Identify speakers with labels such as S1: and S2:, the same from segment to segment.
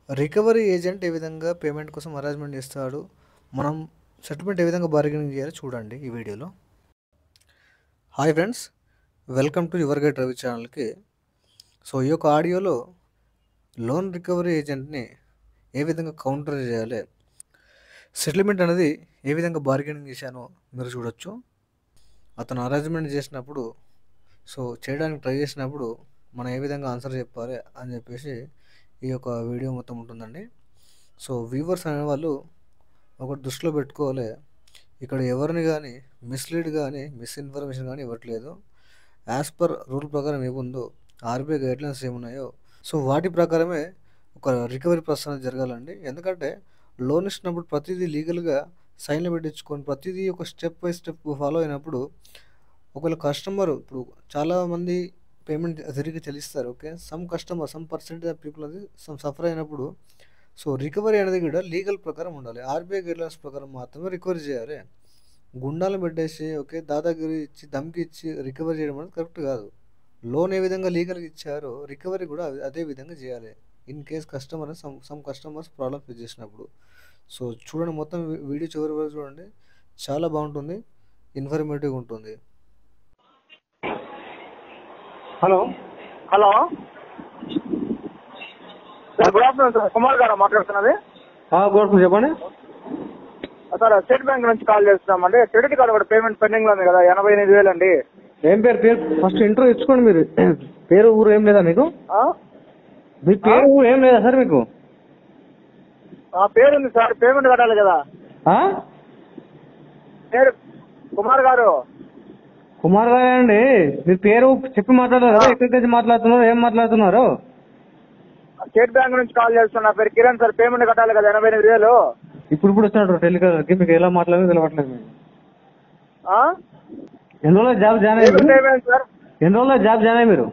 S1: Recovery agent ఏ విధంగా payment కోసం arrangement చేస్తాడు, మనం సెటిల్మెంట్ ఏ విధంగా బార్గెనింగ్ చేయాలో చూడండి ఈ వీడియోలో. Hi friends, welcome to your guide Ravi ఛానల్కి. సో ఈ యొక్క ఆడియోలో లోన్ రికవరీ ఏజెంట్ని ఏ విధంగా కౌంటర్ చేయాలి, సెటిల్మెంట్ అనేది ఏ విధంగా బార్గెనింగ్ చేశానో మీరు చూడొచ్చు. అతను అరేంజ్మెంట్ చేసినప్పుడు చేయడానికి ట్రై చేసినప్పుడు మనం ఏ విధంగా ఆన్సర్ చెప్పాలి అని చెప్పేసి ఈ యొక్క వీడియో మొత్తం ఉంటుందండి. సో వ్యూవర్స్ అనేవాళ్ళు ఒకటి దృష్టిలో పెట్టుకోవాలి, ఇక్కడ ఎవరిని కానీ మిస్లీడ్ కానీ మిస్ఇన్ఫర్మేషన్ కానీ ఇవ్వట్లేదు. యాజ్ పర్ రూల్ ప్రకారం ఏముందో, ఆర్బీఐ గైడ్లైన్స్ ఏమున్నాయో సో వాటి ప్రకారమే ఒక రికవరీ ప్రాసెస్ అనేది జరగాలండి. ఎందుకంటే లోన్ ఇచ్చినప్పుడు ప్రతిదీ లీగల్గా సైన్లు పెట్టించుకొని ప్రతిదీ ఒక స్టెప్ బై స్టెప్ ఫాలో అయినప్పుడు ఒకవేళ కస్టమర్ ఇప్పుడు చాలామంది పేమెంట్ తిరిగి చెల్లిస్తారు. Okay, some percentage of people అది సఫర్ అయినప్పుడు సో రికవరీ అనేది కూడా లీగల్ ప్రకారం ఉండాలి. ఆర్బీఐ గైడ్లైన్స్ ప్రకారం మాత్రమే రికవరీ చేయాలి. గుండాలను పెట్టేసి ఓకే దాదాగిరి ఇచ్చి దమ్కి ఇచ్చి రికవరీ చేయడం అనేది కరెక్ట్ కాదు. లోన్ ఏ విధంగా లీగల్గా ఇచ్చారో రికవరీ కూడా అదే విధంగా చేయాలి. In case customer some customers problem face చేసినప్పుడు. సో చూడండి, మొత్తం వీడియో చివరి వరకు చూడండి, చాలా బాగుంటుంది, ఇన్ఫర్మేటివ్గా ఉంటుంది.
S2: Hello
S3: hello sir, good afternoon sir. Kumar గారు మాట్లాడుతున్నది.
S2: గుడ్ చెప్పండి.
S3: సార్, స్టేట్ బ్యాంక్ నుంచి కాల్ చేస్తున్నామండి. క్రెడిట్ కార్డు కూడా పేమెంట్ పెండింగ్ లో ఉంది కదా, 88,000 అండి.
S2: ఏం పేరు ఫస్ట్ ఇంట్రో ఇచ్చుకోండి. మీరు పేరు ఊరు ఏం లేదా మీకు? మీ పేరు ఊరు ఏం లేదా సార్ మీకు?
S3: పేరు ఉంది సార్, పేమెంట్ కట్టాలి కదా. పేరు కుమార్ గారు.
S2: కుమార్ గారు అండి, మీ పేరు చెప్పి మాట్లాడారు కదా, ఎక్కడి నుంచి మాట్లాడుతున్నారు, ఏం మాట్లాడుతున్నారు?
S3: స్టేట్ బ్యాంక్ నుంచి కాల్ చేస్తున్నా. పేరు కిరణ్ సార్, పేమెంట్ కట్టాలి కదా 88,000.
S2: ఇప్పుడు వచ్చినట్టు టెలికాలర్కి మీకు ఎలా మాట్లాడాలో తెలియట్లేదు. మీకు ఎన్ని రోజులు జాబ్ జాయిన్ అయ్యారు
S3: సార్?
S2: ఎన్ని రోజులు జాబ్ జాయిన్ అయ్యి మీరు?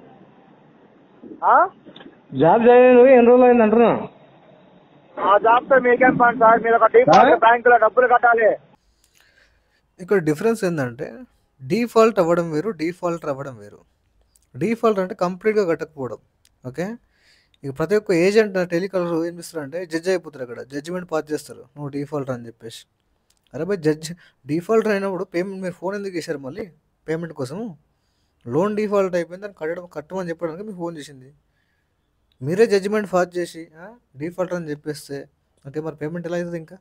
S2: జాబ్ జాయిన్ అయ్యి ఎన్ని రోజులు అయింది అంటున్నా?
S3: ఆ జాబ్ తో మీకేం పని సార్? మీరు ఒక డిఫాల్ట్ బ్యాంకులో డబ్బులు కట్టాలి.
S1: ఇక్కడ డిఫరెన్స్ ఏంటంటే డిఫాల్ట్ అవ్వడం వేరు, డిఫాల్టర్ అవ్వడం వేరు. డిఫాల్ట్ అంటే కంప్లీట్గా కట్టకపోవడం. ఓకే, ఇక ప్రతి ఒక్క ఏజెంట్ టెలికాలర్ ఏం చేస్తారంటే జడ్జ్ అయిపోతారు, అక్కడ జడ్జిమెంట్ పాస్ చేస్తారు, నువ్వు డిఫాల్టర్ అని చెప్పేసి. అరే బై డిఫాల్టర్ అయినప్పుడు పేమెంట్ మీరు ఫోన్ ఎందుకు చేశారు మళ్ళీ పేమెంట్ కోసం? లోన్ డిఫాల్ట్ అయిపోయింది, దాన్ని కట్టమని చెప్పడానికి మీకు ఫోన్ చేసింది. మీరే జడ్జిమెంట్ పాస్ చేసి డిఫాల్టర్ అని చెప్పేస్తే ఓకే, మరి పేమెంట్ ఎలా అవుతుంది? ఇంకా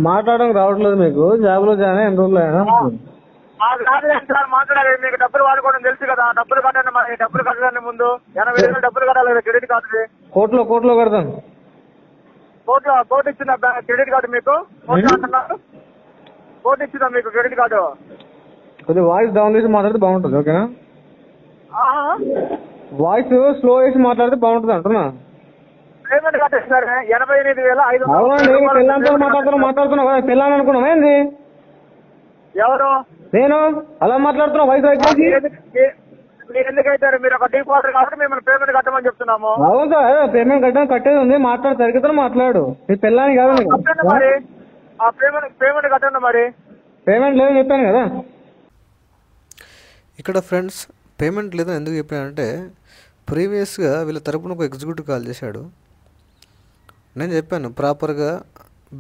S2: మాట్లాడడం రావట్లేదు మీకు. జాబ్ లో జాయిన్ ఎన్ని రోజులు అయినా
S3: సార్ మాట్లాడాలి. మీకు డబ్బులు వాడుకోవడం తెలుసు కదా, డబ్బులు కట్టండి. మరి డబ్బులు కట్టడానికి ముందు 80,000 డబ్బులు కట్టాలి కదా క్రెడిట్ కార్డు.
S2: కోర్టులో కడతాను.
S3: కోర్టు ఇచ్చిందా క్రెడిట్ కార్డు మీకు? కోర్టు ఇచ్చిందా మీకు క్రెడిట్ కార్డు?
S2: కొద్దిగా వాయిస్ డౌన్ చేసి మాట్లాడితే బాగుంటుంది. ఓకేనా? వాయిస్ స్లో చేసి మాట్లాడితే బాగుంటుంది అంటున్నా.
S3: పేమెంట్ కట్టేసి సార్ 88,500.
S2: అవునండి, పెళ్ళంతో మాట్లాడుతున్నావు కదా, పెళ్ళాను అనుకున్నావు ఏంది?
S3: ఎవరు?
S2: నేను అలా మాట్లాడుతున్నా వయసు
S3: మీరు ఎందుకైతే మీరు ఒక డిఫాల్టర్ కాబట్టి మిమ్మల్ని పేమెంట్ కట్టమని చెప్తున్నాము.
S2: అవును సార్, పేమెంట్ కట్టేది ఉంది, మాట్లాడు సరిగ్గా మాట్లాడు. నీ పెళ్ళాని కాదు
S3: మరి ఆ పేమెంట్ కట్టండి. మరి
S2: పేమెంట్ లేదని చెప్పాను కదా.
S1: ఇక్కడ ఫ్రెండ్స్ పేమెంట్ లేదని ఎందుకు చెప్పానంటే ప్రీవియస్గా వీళ్ళ తరపున ఒక ఎగ్జిక్యూటివ్ కాల్ చేశాడు. నేను చెప్పాను ప్రాపర్గా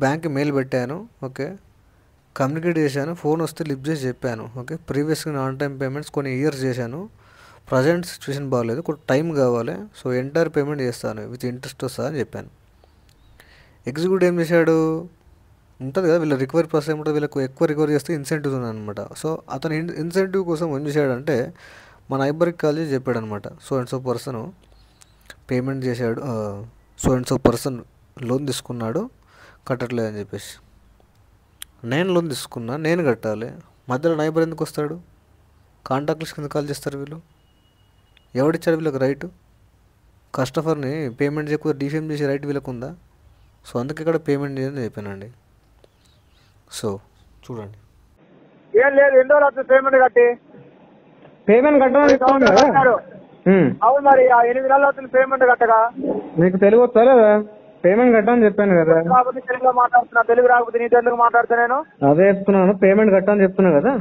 S1: బ్యాంక్కి మెయిల్ పెట్టాను, ఓకే కమ్యూనికేట్ చేశాను, ఫోన్ వస్తే లిఫ్ట్ చేసి చెప్పాను. ఓకే, ప్రీవియస్గా ఆన్ టైం పేమెంట్స్ కొన్ని ఇయర్స్ చేశాను, ప్రజెంట్ సిచ్యువేషన్ బాగాలేదు, కొంచెం టైం కావాలి, సో ఎంటైర్ పేమెంట్ చేస్తాను విత్ ఇంట్రెస్ట్ వస్తా అని చెప్పాను. ఎగ్జిక్యూటివ్ ఏం చేశాడు, ఉంటుంది కదా వీళ్ళ రికవరీ ప్రాసెస్ ఏముంటుంది, వీళ్ళకు ఎక్కువ రికవరీ చేస్తే ఇన్సెంటివ్ ఉందన్నమాట. సో అతను ఇన్సెంటివ్ కోసం ఏం చేశాడంటే మన ఐబర్కి కాల్ చేసి చెప్పాడు అనమాట, సో పర్సన్ పేమెంట్ చేశాడు, సో పర్సన్ లోన్ తీసుకున్నాడు కట్టట్లేదు అని చెప్పేసి. నేను లోన్ తీసుకున్నా, నేను కట్టాలి, మధ్యలో నైబర్ ఎందుకు వస్తాడు? కాంటాక్ట్ లిస్ట్ కింద కాల్ చేస్తారు వీళ్ళు. ఎవడిచ్చాడు వీళ్ళకి రైట్? కస్టమర్ని పేమెంట్ చేయకుండా డిఫేమ్ చేసే రైట్ వీళ్ళకు ఉందా? సో అందుకే ఇక్కడ పేమెంట్ చేయని చెప్పానండి. సో చూడండి,
S3: ఏం లేదు, ఎన్ని రోజులు అవుతుంది పేమెంట్ కట్టి?
S2: పేమెంట్ కట్టాలి.
S3: అవును, మరి 8 నెలలు అవుతుంది పేమెంట్ కట్టగా.
S2: మీకు తెలుగు వస్తా లేదా? పేమెంట్ కట్టని చెప్పాను కదా.
S3: కాకపోతే తెలుగులో మాట్లాడుతున్నా, తెలుగు రాకపోతే నీతో ఎందుకు మాట్లాడుతా? నేను
S2: అదే చెప్తున్నాను, పేమెంట్ కట్టని చెప్తున్నా కదా.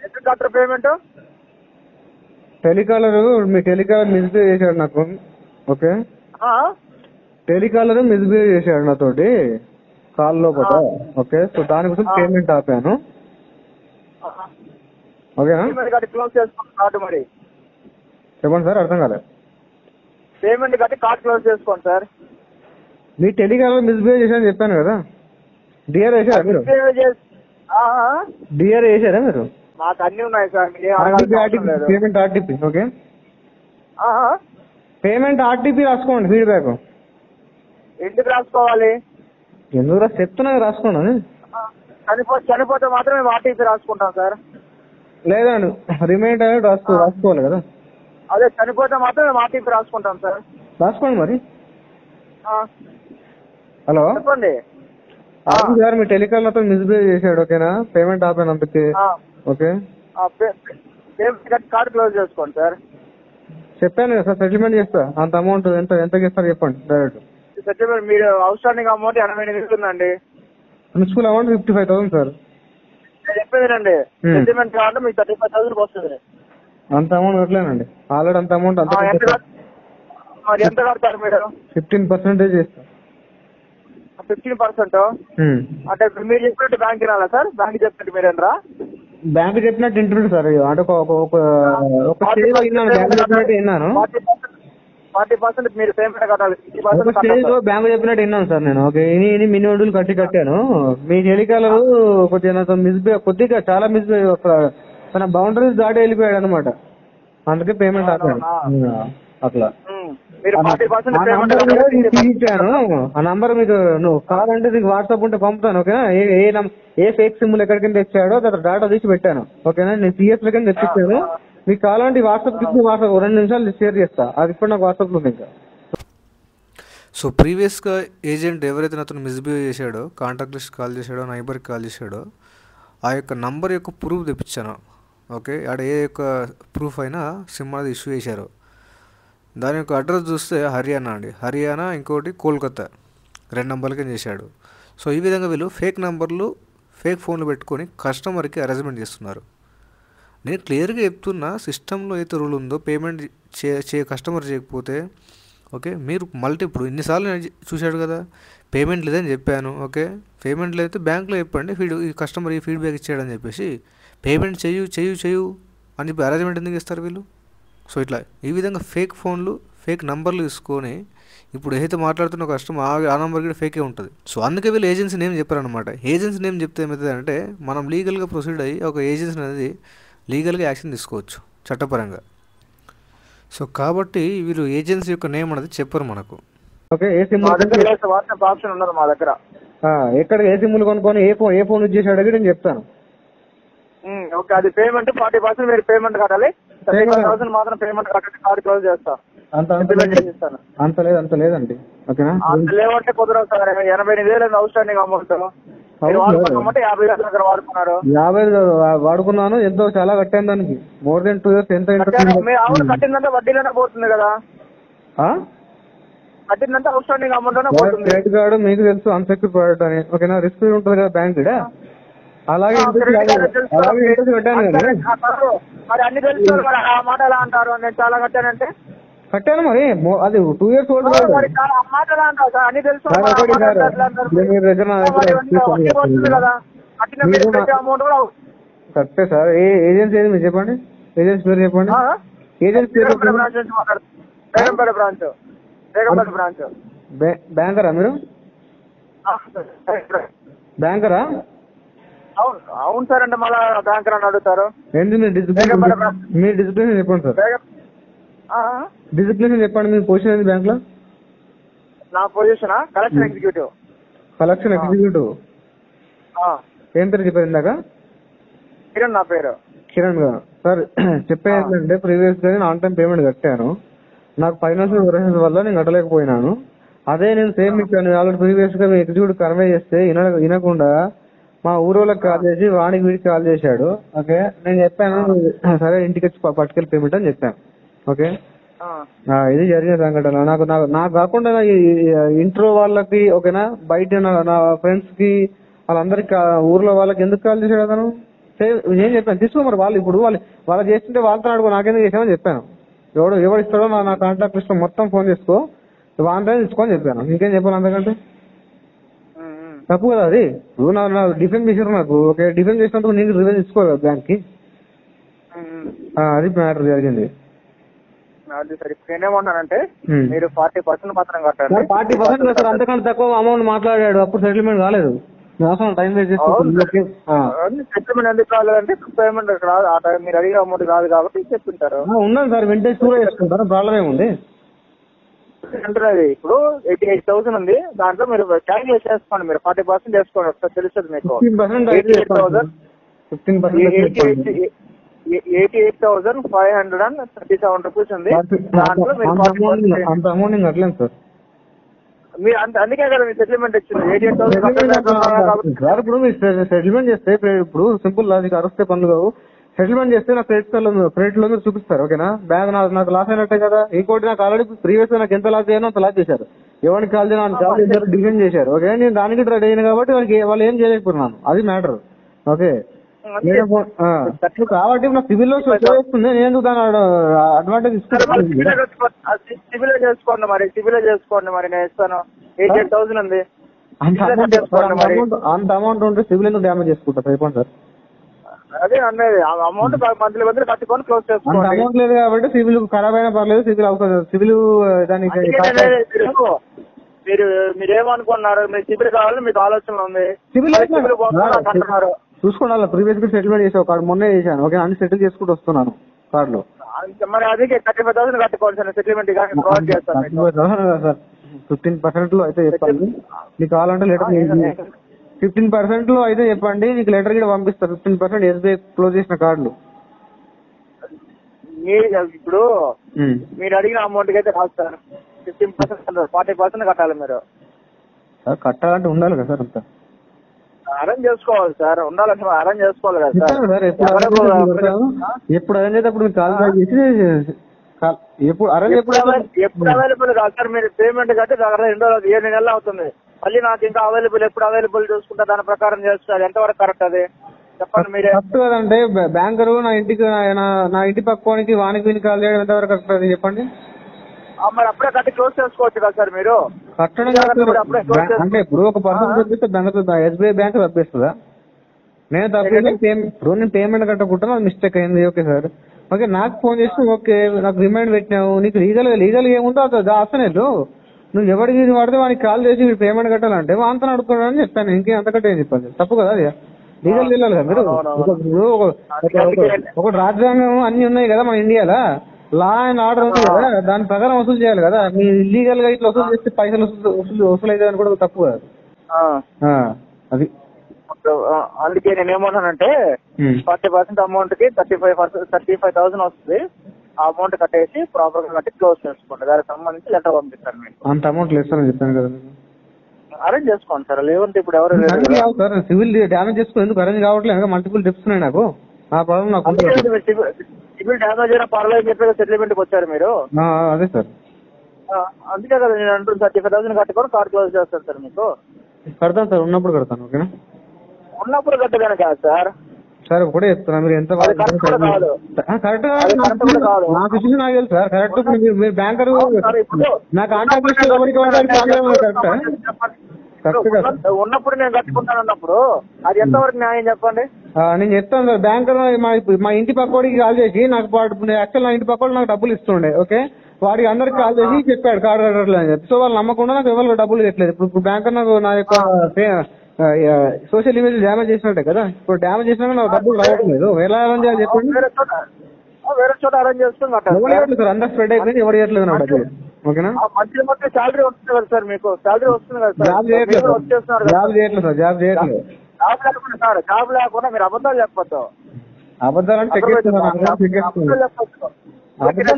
S3: ఎందుకు కట్టరు పేమెంట్?
S2: టెలికాలర్ మీ టెలికాలర్ మిస్బిహేవ్ చేశాడు నాకు. ఓకే,
S3: ఆ?
S2: టెలికాలర్ మిస్బిహేవ్ చేశాడు నాతోటి కాల్ లోపల. ఓకే, సో దానికోసం పేమెంట్ ఆపాను. ఓకేనా?
S3: పేమెంట్ కట్టి క్లోజ్ చేసుకోండి కార్డు మరి.
S2: చెప్పండి సార్, అర్థం కాలేదు.
S3: పేమెంట్ కట్టి కార్డు క్లోజ్ చేసుకోండి సార్.
S2: మీ టెలికాలర్ మిస్బిహేవ్ చేశారని చెప్పాను కదా. డిఆర్ వేసారా మీరు? డిఆర్ వేసారా మీరు?
S3: మాకు అన్ని ఉన్నాయి సార్, మీరు ఏం అడగాల్సిన అవసరం లేదు.
S2: Payment RTP. ఓకే,
S3: ఆ?
S2: పేమెంట్ ఆర్టీపీ రాసుకోండి. ఫీడ్బ్యాక్
S3: ఎందుకు రాసుకోవాలి?
S2: ఎందుకు చెప్తున్నా రాసుకోండి.
S3: చనిపోతే మాత్రం మేము ఆర్టీపీ రాసుకుంటాం సార్.
S2: లేదండి, రిమైండ్ అనేది రాసుకోవాలి కదా.
S3: అదే చనిపోతే మాత్రం మేము ఆర్టీపీ రాసుకుంటాం సార్.
S2: రాసుకోండి మరి.
S3: ఆ,
S2: హలో
S3: చెప్పండి.
S2: సార్, మీ టెలికాలర్తో మిస్బిహేవ్ చేశాడు. ఓకేనా? పేమెంట్ ఆపానందుకే. ఓకే,
S3: పేమెంట్ కట్టి కార్డు క్లోజ్ చేసుకోండి సార్.
S2: చెప్పాను కదా సార్, సెటిల్మెంట్ చేస్తా. అంత అమౌంట్ ఎంత ఇస్తారు చెప్పండి డైరెక్ట్.
S3: సెటిల్మెంట్ మీరు అవుట్ స్టాండింగ్ అమౌంట్ 88,000 ఉందండి.
S2: Principal amount 55,000 sir.
S3: నేను చెప్పేదేనండి, సెటిల్మెంట్ కావాలంటే మీకు 35,000 వస్తుంది.
S2: అంత అమౌంట్ కట్టలేనండి, ఆల్రెడీ అంత అమౌంట్.
S3: మరి ఎంత కడతారు మీరు?
S2: 15% చేస్తా.
S3: 15%? అంటే మీరు చెప్పినట్టు బ్యాంక్ రాలా సార్? బ్యాంక్ చెప్పినట్టు మీరేనరా?
S2: బ్యాంక్ చెప్పినట్టు ఇంటర్వ్యూ సార్. అంటే ఒక స్టేజ్ విన్నాను, బ్యాంక్ చెప్పినట్టు విన్నాను.
S3: 40% మీరు పేమెంట్ కట్టాలి.
S2: ఒక స్టేజ్ లో బ్యాంక్ చెప్పినట్టు విన్నాను సార్ నేను. ఓకే, ఇని మినీ వడ్డీలు కట్టాను. మీ టెలికాలర్ కొద్దిగా చాలా మిస్బిహేవ్, తన బౌండరీస్ దాటి వెళ్ళిపోయాడు అనమాట. అందుకే పేమెంట్ ఆపాను. అట్లా
S3: మీరు 40% పేమెంట్
S2: ఇచ్చాను. ఆ నంబర్ మీకు నువ్వు కావాలంటే నీకు వాట్సాప్ ఉంటే పంపుతాను. ఓకేనా? ఏ ఫేక్ సిమ్లు ఎక్కడికి తెచ్చాడో డేటా తీసి పెట్టాను. ఓకేనా? నేను సిఎస్ లకి తెప్పించాను. మీకు కావాలంటే వాట్సాప్ కి వాట్సాప్ 2 నిమిషాలు షేర్ చేస్తా. అది ఇప్పుడు నాకు వాట్సాప్ లో ఉంది ఇంకా.
S1: సో ప్రీవియస్గా ఏజెంట్ ఎవరైతే అతను మిస్బిహేవ్ చేశాడో, కాంటాక్ట్ లిస్ట్ కాల్ చేశాడో, నైబర్కి కాల్ చేశాడో, ఆ యొక్క నంబర్ యొక్క ప్రూఫ్ తెప్పించాను. ఓకే, ఆడ ఏ యొక్క ప్రూఫ్ అయినా సిమ్ అనేది ఇష్యూ చేశారు. దాని యొక్క అడ్రస్ చూస్తే హర్యానా అండి. హర్యానా, ఇంకోటి కోల్కతా, 2 నంబర్లకే చేశాడు. సో ఈ విధంగా వీళ్ళు ఫేక్ నంబర్లు, ఫేక్ ఫోన్లు పెట్టుకొని కస్టమర్కి అరేంజ్మెంట్ చేస్తున్నారు. నేను క్లియర్గా చెప్తున్నా, సిస్టంలో అయితే రూల్ ఉందో పేమెంట్ కస్టమర్ చేయకపోతే, ఓకే, మీరు ఇప్పుడు ఇన్నిసార్లు నేను చూశాడు కదా, పేమెంట్ లేదని చెప్పాను. ఓకే, పేమెంట్ లేకపోతే బ్యాంక్లో చెప్పండి, ఈ కస్టమర్ ఈ ఫీడ్బ్యాక్ ఇచ్చాడని చెప్పేసి పేమెంట్ చెయ్యు అని చెప్పి అరేంజ్మెంట్ ఎందుకు ఇస్తారు వీళ్ళు? సో ఇట్లా ఈ విధంగా ఫేక్ ఫోన్లు, ఫేక్ నంబర్లు తీసుకొని ఇప్పుడు ఏదైతే మాట్లాడుతున్న కస్టమర్ ఆ నెంబర్ కూడా ఫేకే ఉంటుంది. సో అందుకే వీళ్ళు ఏజెన్సీ నేమ్ చెప్పారనమాట. ఏజెన్సీ నేమ్ చెప్తే ఏమవుతుంది అంటే, మనం లీగల్గా ప్రొసీడ్ అయ్యి ఒక ఏజెన్సీ అనేది లీగల్గా యాక్షన్ తీసుకోవచ్చు చట్టపరంగా. సో కాబట్టి వీళ్ళు ఏజెన్సీ యొక్క నేమ్ అనేది చెప్పరు మనకు.
S2: ఓకే, ఏ సిమ్
S3: వాట్సాప్ ఆప్షన్ ఉండదు మా దగ్గర.
S2: ఎక్కడ ఏ సిమ్లు కొనుక్కొని ఏ ఫోన్ యూజ్ చేసాడు అడిగి నేను చెప్తాను.
S3: ఓకే, అది పేమెంట్ 40% మీరు పేమెంట్ కట్టాలి. 35,000 మాత్రం పేమెంట్ కట్టండి, కార్డు క్లోజ్ చేస్తా.
S2: అంత లేదండి. ఓకేనా?
S3: అంత లేవంటే కుదరదు సార్. 88,000 out standing amount. 50,000 దగ్గర వాడుకున్నారు.
S2: 50 వాడుకున్నాను. ఎంతో చాలా కట్టాను దానికి. More than 2 years. ఎంత
S3: అవును, కట్టిందంటే వడ్డీలోనే పోతుంది కదా. కట్టిందంటే అవుట్ స్టాండింగ్ అమౌంట్ లోనే పోతుంది.
S2: క్రెడిట్ కార్డు మీకు తెలుసు అన్సెక్యూర్ ప్రోడక్ట్ అని. ఓకేనా? రిస్క్ ఉంటుంది కదా బ్యాంక్ కూడా. అలాగే ఇంట్రెస్ట్ పెట్టాను కదా.
S3: మరి అన్ని తెలుసు, మరి ఆ మాట ఎలా అంటారు? నేను చాలా కట్టానంటే
S2: కట్టాను మరి. అది 2 years ఓల్డ్ కాదు.
S3: మాట ఎలా అంటారు సార్? అన్ని తెలుసు
S2: కదా. కరెక్టే సార్. ఏ ఏజెన్సీ ఏది మీరు చెప్పండి, ఏజెన్సీ పేరు చెప్పండి. ఏజెన్సీ పేరు
S3: బ్రాంచ్.
S2: బ్యాంకరా మీరు? బ్యాంకరా?
S3: అవును సార్. అంటే మళ్ళా బ్యాంకర్ అని అడుగుతారు.
S2: ఏంటి మీ డిసిప్లిన్ చెప్పండి సార్. డిసిప్లిన్ చెప్పండి. మీ పొజిషన్ ఏంది బ్యాంక్ లో?
S3: నా position collection executive.
S2: Collection executive. ఏం పేరు చెప్పారు ఇందాక?
S3: కిరణ్. నా పేరు
S2: కిరణ్ గారు. సార్ చెప్పేది ఏంటంటే, ప్రీవియస్ గా నేను ఆన్ టైం పేమెంట్ కట్టాను. నాకు ఫైనాన్షియల్ వరేషన్స్ వల్ల నేను కట్టలేకపోయినాను. అదే నేను సేమ్ మీకు ఆల్రెడీ ప్రీవియస్ గా మీ ఎగ్జిక్యూటివ్ కన్వే చేస్తే వినకుండా మా ఊరోళ్ళకి కాల్ చేసి వాడికి వీడికి కాల్ చేశాడు. ఓకే, నేను చెప్పాను సరే ఇంటికి వచ్చి పట్టుకెళ్ళి పేమెంట్ అని చెప్పాను. ఓకే, ఇది జరిగిన సంఘటన. నాకు కాకుండా ఇంట్రో వాళ్ళకి, ఓకేనా, బయట నా ఫ్రెండ్స్ కి, వాళ్ళందరికి, ఊర్లో వాళ్ళకి ఎందుకు కాల్ చేశాడు అతను? నేను చెప్పాను తీసుకో మరి. వాళ్ళు ఇప్పుడు వాళ్ళు చేస్తుంటే వాళ్ళతో అడుగు, నాకెందుకు చేసామని చెప్పాను. ఎవడు ఇస్తాడో నా కాంటాక్ట్ లిస్ట్ మొత్తం ఫోన్ చేసుకో, ఆన్లైన్ ఇచ్చుకొని చెప్పాను. ఇంకేం చెప్పాను అంతకంటే తప్పు కదా అది. ఇప్పుడు నా డిఫెన్స్ చేసారు నాకు, ఓకే డిఫెన్స్ చేసినందుకు నీకు రివెంజ్ ఇచ్చుకోవాలి బ్యాంక్ కి, అది మ్యాటర్ జరిగింది.
S3: అది సరే, ఇప్పుడు నేనేమన్నానంటే మీరు 40% మాత్రం కట్టండి.
S2: 40% సార్, అంతకంటే తక్కువ అమౌంట్ మాట్లాడాడు, అప్పుడు సెటిల్మెంట్ కాలేదు. అవసరం టైం వేస్ట్ చేసుకుంటాను.
S3: సెటిల్మెంట్ ఎందుకు కాలేదంటే పేమెంట్ రాదు, ఆ టైం మీరు అడిగే అమౌంట్ కాదు కాబట్టి చెప్తుంటారు.
S2: ఉన్నాను సార్, వింటేజ్ కూడా చేసుకుంటారు, ప్రాబ్లం ఏముంది
S3: అంటున్నది. ఇప్పుడు 88,000 ఉంది, దాంట్లో మీరు క్యాలిక్యులేట్ చేసుకోండి, మీరు 40% చేసుకోండి, ఒకసారి తెలుస్తుంది మీకు. 88,537 రూపీస్ ఉంది, దాంట్లో మీరు
S2: అంత అమౌంట్ నేను కట్టలేను సార్.
S3: మీరు అందుకే కదా మీరు సెటిల్మెంట్ ఇచ్చింది 88,000.
S2: సార్ ఇప్పుడు మీరు సెటిల్మెంట్ చేస్తే, ఇప్పుడు సింపుల్ లాజిక్, అరిస్తే పనులు కావు. సెటిల్మెంట్ చేస్తే నా క్రెడిట్ లో మీరు చూపిస్తారు, ఓకేనా. బ్యాంక్ నాకు లాస్ అయినట్టే కదా. ఇంకోటి నాకు ఆల్రెడీ ప్రీవియస్ గా నాకు ఎంత లాస్ అయ్యానో అంత లాస్ చేశారు. ఎవరికి కాల్ చేశారు, డిఫెండ్ చేశారు, ఓకే. నేను దానికి రెడీ అయిన కాబట్టి వాళ్ళు ఏం చేయలేకపోతున్నాను, అది మ్యాటర్, ఓకే. కాబట్టి నా సివిల్ లో వస్తుంది, నేను దాని అడ్వాంటేజ్ ఇస్తాను.
S3: సివిల్ చేసుకోండి మరి, సివిల్ చేసుకోండి మరి, నేను ఇస్తాను. 88,000 ఉంది,
S2: అంత అమౌంట్ ఉంటే సివిల్ ఎందుకు డ్యామేజ్ చేసుకుంటా, చెప్పండి సార్.
S3: అదే అనేది, అమౌంట్ మంత్లీ కట్టుకొని క్లోజ్ చేసుకోండి.
S2: అమౌంట్ లేదు కాబట్టి సివిల్ ఖరాబ్ అయినా పర్లేదు, సివిల్ అవుతుంది. సివిల్ దానికి
S3: మీరేమనుకున్నారు, మీరు సివిల్ కావాలని మీకు ఆలోచన ఉంది, సివిల్ అంటున్నారు.
S2: చూసుకోండి, ప్రీవియస్ గా సెటిల్మెంట్ చేసావు కార్డు, మొన్నే చేశాను, ఓకే. అన్ని సెటిల్ చేసుకుంటూ వస్తున్నాను కార్డు లో.
S3: మరి అది 35,000 కట్టుకోవాలి సార్, సెటిల్మెంట్ ప్రొవైడ్ చేస్తాను
S2: సార్. 15% లో అయితే చెప్పండి, మీకు కావాలంటే లెటర్ 15% లో అయితే చెప్పండి, నీకు లెటర్ కూడా పంపిస్తారు. 15% SBI క్లోజ్ చేసిన కార్డులు.
S3: ఇప్పుడు మీరు అడిగిన అమౌంట్ కి అయితే కాదు సార్, 15%, 40% కట్టాలి మీరు.
S2: సార్ కట్టాలంటే ఉండాలి కదా సార్, అంతా
S3: అరేంజ్ చేసుకోవాలి సార్, ఉండాలంటే అరేంజ్ చేసుకోవాలి కదా సార్.
S2: ఎప్పుడు అరేంజ్ అయితే అప్పుడు మీకు కాల్ చేసి ఎప్పుడు
S3: అవైలబుల్ కాదు సార్. మీరు పేమెంట్ కట్టి దగ్గర 7 నెలలు అవుతుంది, మళ్ళీ నాకు ఇంకా ఎప్పుడు అవైలబుల్ చూసుకుంటా దాని ప్రకారం చేస్తారు. ఎంతవరకు కరెక్ట్ అది చెప్పండి మీరే.
S2: కరెక్ట్ కదంటే బ్యాంకరు నా ఇంటి పక్కోనికి వానికి వీనికి కాల్ చేయడం ఎంతవరకు కరెక్ట్ అది చెప్పండి.
S3: మరి అప్పుడే కట్టి క్లోజ్ చేసుకోవచ్చు కదా సార్ మీరు.
S2: కట్టడం అంటే ఇప్పుడు ఒక పర్సన్ పంపిస్తే SBI బ్యాంక్ పంపిస్తుందా? నేను తప్పేసి ఇప్పుడు నేను పేమెంట్ కట్టకుండా మిస్టేక్ అయింది, ఓకే సార్, ఓకే. నాకు ఫోన్ చేసి ఓకే నాకు రిమైండ్ పెట్టినావు, నీకు లీగల్ ఏముందో అసలు నువ్వు ఎవరికి వాడితే వానికి కాల్ చేసి మీరు పేమెంట్ కట్టాలంటే అంతా అడుగుతున్నాడని చెప్పాను, ఇంకేం అంతకంటే ఏం చెప్పండి, తప్పు కదా అది. లీగల్ వెళ్ళాలి కదా మీరు. ఒక రాజ్యాంగం అన్ని ఉన్నాయి కదా మన ఇండియాలో, లా అండ్ ఆర్డర్ ఉంది కదా, దాని ప్రకారం వసూలు చేయాలి కదా. మీరు ఇల్లీగల్ గా ఇట్లా వసూలు చేస్తే పైసలు వసూలు అయితే అని కూడా తప్పు కదా అది.
S3: అందుకే నేను ఏమన్నానంటే 40% అమౌంట్ కి 35,000 వస్తుంది, ఆ అమౌంట్ కట్టేసి ప్రాపర్ గా కట్టి క్లోజ్ చేసుకోండి. దానికి సంబంధించి లెటర్ పంపిస్తాను మీకు.
S2: అంత అమౌంట్ లేదు సార్, చెప్పాను కదా,
S3: అరేంజ్ చేసుకోండి సార్. లేవంటే ఇప్పుడు ఎవరు
S2: సార్ సివిల్ డ్యామేజ్ చేసుకో ఎందుకు అరేంజ్ కావట్లేదు, మల్టిపుల్ డిప్స్ ఉన్నాయి నాకు, ఆ ప్రాబ్లం నాకు.
S3: సివిల్ డ్యామేజ్ అయినా పర్లేదు చెప్పి సెటిల్మెంట్ కి వచ్చారు మీరు.
S2: అదే సార్,
S3: అందుకే కదా నేను అంటున్నాను 35,000 కట్టుకొని కార్డ్ క్లోజ్ చేస్తాను సార్. మీకు
S2: కడతాను సార్, ఉన్నప్పుడు కడతాను, ఓకేనా.
S3: ఉన్నప్పుడు కట్టగానే కాదు సార్,
S2: సార్ ఒకటే చెప్తున్నా, మీరు ఎంత కరెక్ట్ నాకు తెలుసు సార్. కరెక్ట్ మీరు బ్యాంకర్ నా కాంటాక్ట్ లిస్ట్
S3: ఉన్నప్పుడు నేను కట్టుకుంటాను అన్నప్పుడు అది ఎంతవరకు న్యాయం చెప్పండి.
S2: నేను చెప్తాను సార్, బ్యాంకర్ మా ఇంటి పక్కోడికి కాల్ చేసి నాకు యాక్చువల్ నా ఇంటి పక్కోడు నాకు డబ్బులు ఇస్తుండే, ఓకే. వాడికి అందరికి కాల్ చేసి చెప్పాడు కార్డు కట్టలేదు అని చెప్పి, సో వాళ్ళు నమ్మకుండా నాకు ఎవరు డబ్బులు ఇవ్వట్లేదు. ఇప్పుడు బ్యాంకర్ నాకు నా యొక్క సోషల్ ఇమేజ్ డ్యామేజ్ చేసినట్టే కదా, ఇప్పుడు డ్యామేజ్ చేసినా నాకు డబ్బులు రావట్లేదు, ఎలా అరేంజ్ చేయాలి చెప్పండి.
S3: వేరే చోట అరేంజ్ చేసుకుని
S2: సార్, అందరు స్ప్రెడ్ అయిపోయింది, ఎవరు చేయట్లేదు నాకు డబ్బులు, ఓకేనా.
S3: మంత్లీ శాలరీ వస్తుంది కదా సార్, మీకు శాలరీ వస్తుంది కదా సార్.
S2: జాబ్ చేయట్లేదు సార్, జాబ్ చేయట్లేదు.
S3: జాబ్ లేకుండా సార్, జాబ్ లేకుండా మీరు అబద్ధాలు చెప్పొద్దు.
S2: అబద్ధాలు అంటే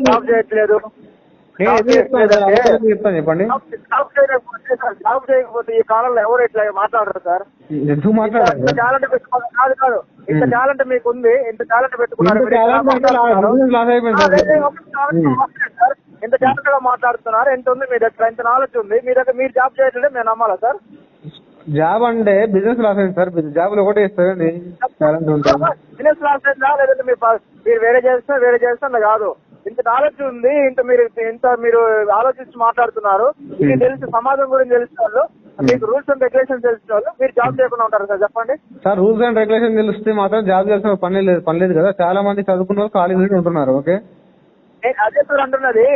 S3: జాబ్ చేయట్లేదు,
S2: చెప్పండి.
S3: జాబ్ చేయకపోతే ఈ కాలంలో ఎవరు ఇట్లా మాట్లాడరు సార్.
S2: ఎందుకు మాట్లాడారు?
S3: టాలెంట్ పెట్టుకోవాలి కాదు, ఇంత టాలెంట్ మీకు ఉంది, ఇంత టాలెంట్ పెట్టుకున్నారు, ఇంత టాలెంట్ గా మాట్లాడుతున్నారు, ఎంత ఉంది మీ దగ్గర, ఎంత నాలెడ్జ్ ఉంది మీ దగ్గర, మీరు జాబ్ చేయట్లేదు మేము నమ్మాలా సార్?
S2: జాబ్ అంటే బిజినెస్ లాస్ అయింది సార్, జాబ్ ఒకటే ఇస్తారండి,
S3: బిజినెస్ లాస్ అయిందా లేదంటే మీరు వేరే చేస్తున్నా కాదు, ఇంత నాలెడ్జ్ ఉంది, ఇంత మీరు ఆలోచించి మాట్లాడుతున్నారు, మీకు తెలిసి సమాజం గురించి తెలిసిన వాళ్ళు, మీకు రూల్స్ అండ్ రెగ్యులేషన్ తెలిసిన వాళ్ళు మీరు జాబ్ చేయకుండా ఉంటారు సార్? చెప్పండి
S2: సార్. రూల్స్ అండ్ రెగ్యులేషన్ తెలిస్తే మాత్రం జాబ్ చేయాల్సిన పని లేదు కదా. చాలా మంది చదువుకున్న వాళ్ళు ఖాళీ ఉంటున్నారు. ఓకే,
S3: అదే సార్ అంటున్నది.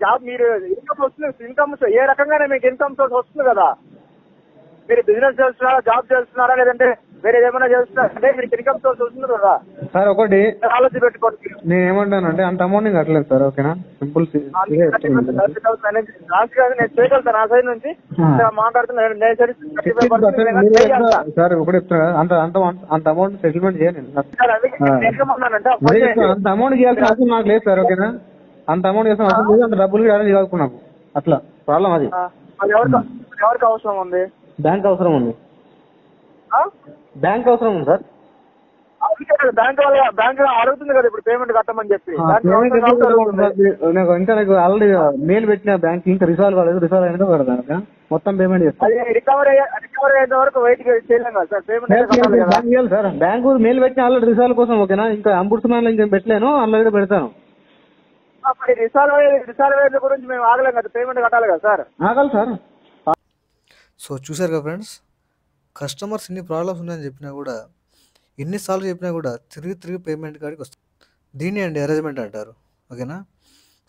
S3: జాబ్ మీరు ఇన్కమ్ వస్తుంది, ఇన్కమ్ ఏ రకంగానే మీకు ఇన్కమ్ సోర్స్ వస్తుంది కదా. మీరు బిజినెస్ చేస్తున్నారా, జాబ్ చేస్తున్నారా, లేదంటే వేరే ఏమైనా చేస్తున్నారా అంటే మీకు ఇన్కమ్ సోర్స్ వస్తుంది కదా
S2: సార్. ఒకటి
S3: ఆలోచన పెట్టుకోండి.
S2: నేను ఏమంటానంటే అంత అమౌంట్ నేను కట్టలేదు సార్. ఓకేనా, సింపుల్.
S3: నేను చేయగలుగుతాను నా సైడ్ నుంచి మాట్లాడుతున్నాను
S2: సార్. ఒకటి చెప్తున్నా, అంత అమౌంట్ సెటిల్మెంట్ చేయను. అంత అమౌంట్ చేయాల్సిన అవసరం నాకు లేదు సార్. ఓకేనా, అంత అమౌంట్ చేయాల్సిన అవసరం లేదు. అంత డబ్బులు అరేంజ్ కాదు నాకు. అట్లా ప్రాబ్లం అది.
S3: ఎవరికి అవసరం ఉంది?
S2: బ్యాంక్ అవసరం ఉంది. బ్యాంక్ అవసరం ఉంది సార్.
S3: బ్యాంక్ అడుగుతుంది కదా ఇప్పుడు పేమెంట్ కట్టమని చెప్పి.
S2: నాకు ఆల్రెడీ మెయిల్ పెట్టిన బ్యాంక్ ఇంకా రిసాల్వ్ కాలేదు. రిసాల్వ్ అయినా పెడతాను, మొత్తం పేమెంట్ చేస్తాను.
S3: రికవరీ అయ్యేంత వరకు వెయిట్ చేయలేం కదా sir. Payment
S2: sir bank mail పెట్టిన ఆల్రెడీ రిసాల్వ్ కోసం. ఓకేనా, ఇంకా అంబుడ్స్మెన్ ఇంకా పెట్టలేను, అందులో పెడతాను.
S3: రిసాల్వ్ అయ్యే గురించి మేము ఆగలేం కదా, పేమెంట్ కట్టాలి కదా సార్.
S2: ఆగాలి సార్.
S1: సో చూసారు కదా ఫ్రెండ్స్, కస్టమర్స్ ఇన్ని ప్రాబ్లమ్స్ ఉన్నాయని చెప్పినా కూడా, ఎన్నిసార్లు చెప్పినా కూడా తిరిగి పేమెంట్ కాడికి వస్తుంది. దీన్ని అండి అరేంజ్మెంట్ అంటారు. ఓకేనా,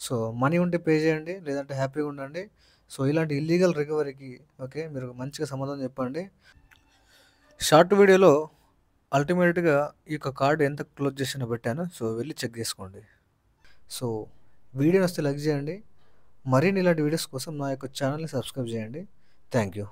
S1: సో మనీ ఉంటే పే చేయండి, లేదంటే హ్యాపీగా ఉండండి. సో ఇలాంటి ఇల్లీగల్ రికవరీకి ఓకే మీరు మంచిగా సమాధానం చెప్పండి. షార్ట్ వీడియోలో అల్టిమేట్గా ఈ యొక్క కార్డు ఎంత క్లోజ్ చేసినా పెట్టాను, సో వెళ్ళి చెక్ చేసుకోండి. సో వీడియో వస్తే లైక్ చేయండి. మరిన్ని ఇలాంటి వీడియోస్ కోసం నా యొక్క ఛానల్ని సబ్స్క్రైబ్ చేయండి. Thank you.